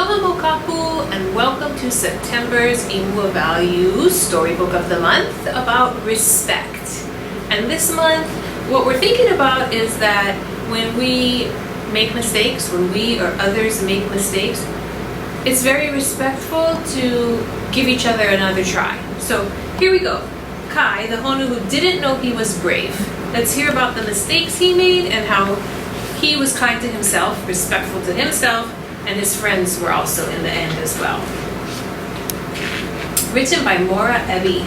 Aloha mokapu and welcome to September's Imua Value Storybook of the Month about respect. And this month, what we're thinking about is that when we make mistakes, when we or others make mistakes, it's very respectful to give each other another try. So here we go. Kai, the Honu who didn't know he was brave. Let's hear about the mistakes he made and how he was kind to himself, respectful to himself, and his friends were also in the end as well. Written by Mora Ebi.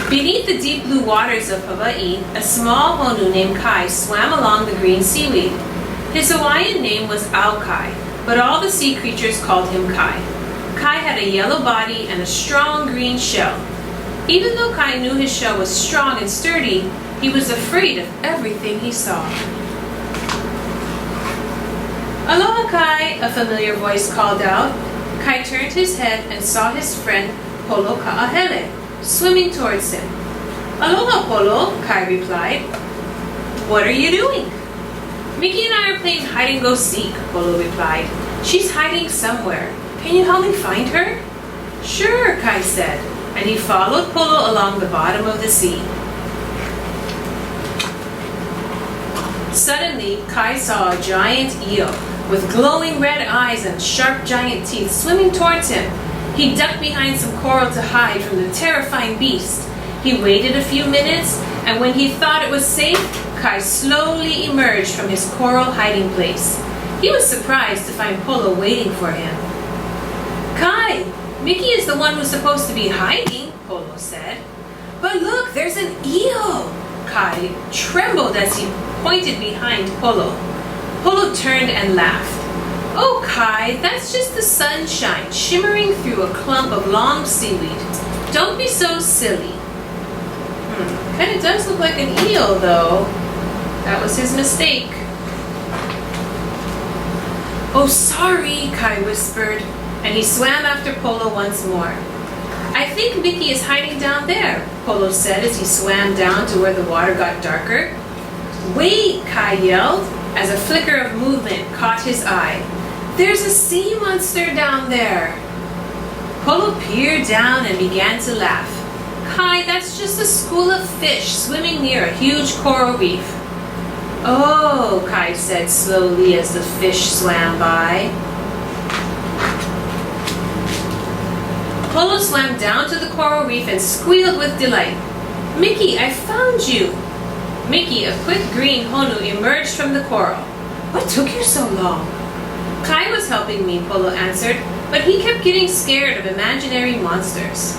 Beneath the deep blue waters of Hawaii, a small Honu named Kai swam along the green seaweed. His Hawaiian name was Aukai, but all the sea creatures called him Kai. Kai had a yellow body and a strong green shell. Even though Kai knew his shell was strong and sturdy, he was afraid of everything he saw. "Aloha, Kai," a familiar voice called out. Kai turned his head and saw his friend Polo Ka'ahele swimming towards him. "Aloha, Polo," Kai replied. "What are you doing?" "Mickey and I are playing hide and go seek," Polo replied. "She's hiding somewhere. Can you help me find her?" "Sure," Kai said, and he followed Polo along the bottom of the sea. Suddenly, Kai saw a giant eel with glowing red eyes and sharp giant teeth swimming towards him. He ducked behind some coral to hide from the terrifying beast. He waited a few minutes, and when he thought it was safe, Kai slowly emerged from his coral hiding place. He was surprised to find Polo waiting for him. "Kai, Mickey is the one who's supposed to be hiding," Polo said. "But look, there's an eel!" Kai trembled as he pointed behind Polo. Polo turned and laughed. "Oh, Kai, that's just the sunshine shimmering through a clump of long seaweed. Don't be so silly." Kind of does look like an eel, though. That was his mistake. "Oh, sorry," Kai whispered, and he swam after Polo once more. "I think Mickey is hiding down there," Polo said as he swam down to where the water got darker. "Wait," Kai yelled, as a flicker of movement caught his eye. "There's a sea monster down there." Polo peered down and began to laugh. "Kai, that's just a school of fish swimming near a huge coral reef." "Oh," Kai said slowly as the fish swam by. Polo swam down to the coral reef and squealed with delight. "Mickey, I found you!" Mickey, a quick green Honu, emerged from the coral. "What took you so long?" "Kai was helping me," Polo answered, "but he kept getting scared of imaginary monsters."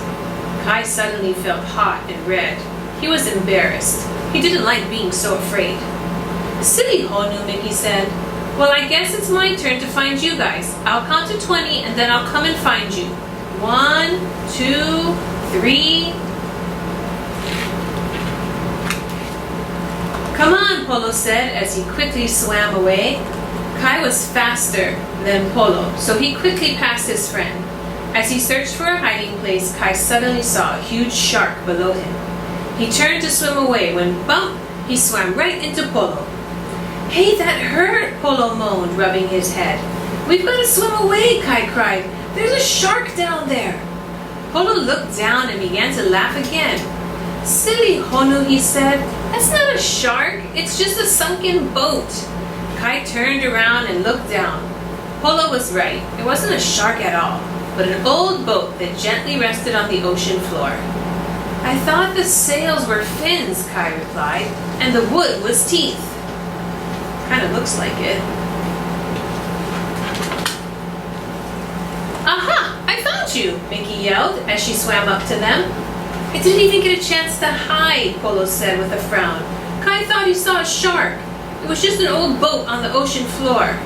Kai suddenly felt hot and red. He was embarrassed. He didn't like being so afraid. "Silly Honu," Mickey said. "Well, I guess it's my turn to find you guys. I'll count to 20 and then I'll come and find you. 1, 2, 3... "Come on," Polo said as he quickly swam away. Kai was faster than Polo, so he quickly passed his friend. As he searched for a hiding place, Kai suddenly saw a huge shark below him. He turned to swim away when, bump, he swam right into Polo. "Hey, that hurt," Polo moaned, rubbing his head. "We've got to swim away," Kai cried. "There's a shark down there." Polo looked down and began to laugh again. "Silly Honu," he said. "That's not a shark. It's just a sunken boat." Kai turned around and looked down. Polo was right. It wasn't a shark at all, but an old boat that gently rested on the ocean floor. "I thought the sails were fins," Kai replied, "and the wood was teeth." Kind of looks like it. "Aha! I found you!" Mickey yelled as she swam up to them. "I didn't even get a chance to hide," Polo said with a frown. "Kai thought he saw a shark. It was just an old boat on the ocean floor."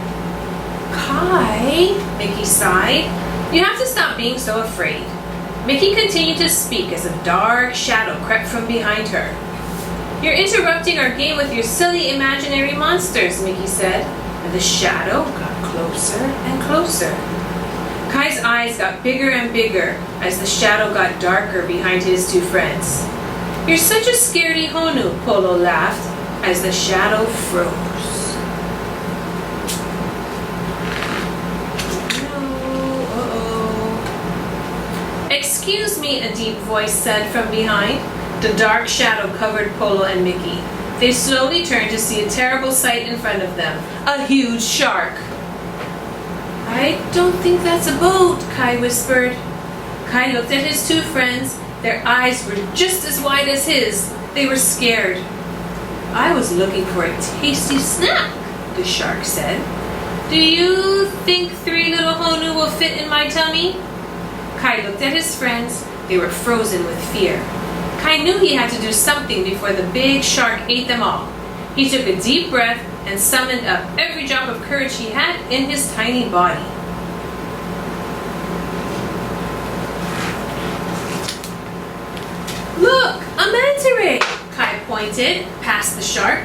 "Kai," Mickey sighed, "you have to stop being so afraid." Mickey continued to speak as a dark shadow crept from behind her. "You're interrupting our game with your silly imaginary monsters," Mickey said, and the shadow got closer and closer. Kai's eyes got bigger and bigger as the shadow got darker behind his two friends. "You're such a scaredy Honu," Polo laughed as the shadow froze. "Excuse me," a deep voice said from behind. The dark shadow covered Polo and Mickey. They slowly turned to see a terrible sight in front of them. A huge shark. "I don't think that's a boat," Kai whispered. Kai looked at his two friends. Their eyes were just as wide as his. They were scared. "I was looking for a tasty snack," the shark said. "Do you think 3 little Honu will fit in my tummy?" Kai looked at his friends. They were frozen with fear. Kai knew he had to do something before the big shark ate them all. He took a deep breath and summoned up every drop of courage he had in his tiny body. "Look, a manta ray!" Kai pointed past the shark.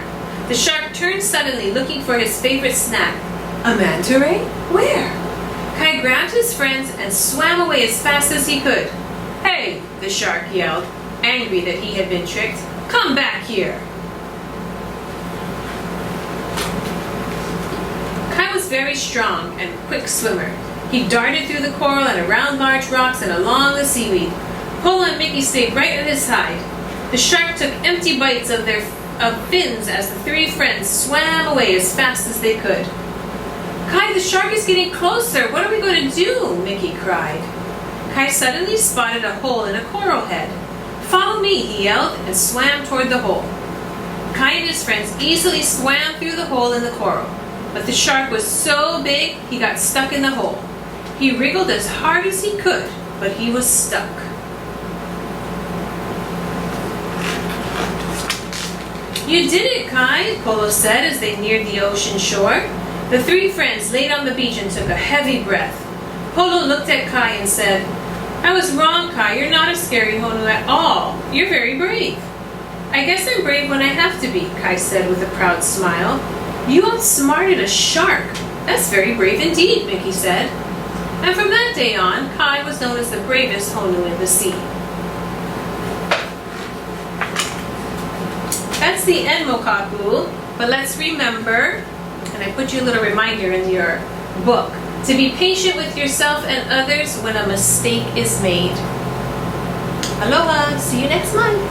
The shark turned suddenly, looking for his favorite snack. "A manta ray? Where?" Kai grabbed his friends and swam away as fast as he could. "Hey!" the shark yelled, angry that he had been tricked. "Come back here!" Kai was very strong and a quick swimmer. He darted through the coral and around large rocks and along the seaweed. Polo and Mickey stayed right at his side. The shark took empty bites of their fins as the 3 friends swam away as fast as they could. "Kai, the shark is getting closer. What are we going to do?" Mickey cried. Kai suddenly spotted a hole in a coral head. "Follow me," he yelled, and swam toward the hole. Kai and his friends easily swam through the hole in the coral, but the shark was so big he got stuck in the hole. He wriggled as hard as he could, but he was stuck. "You did it, Kai," Polo said as they neared the ocean shore. The 3 friends laid on the beach and took a heavy breath. Polo looked at Kai and said, "I was wrong, Kai. You're not a scary Honu at all. You're very brave." "I guess I'm brave when I have to be," Kai said with a proud smile. "You outsmarted a shark. That's very brave indeed," Mickey said. And from that day on, Kai was known as the bravest Honu in the sea. That's the end, Mokaku. But let's remember, and I put you a little reminder in your book, to be patient with yourself and others when a mistake is made. Aloha! See you next month!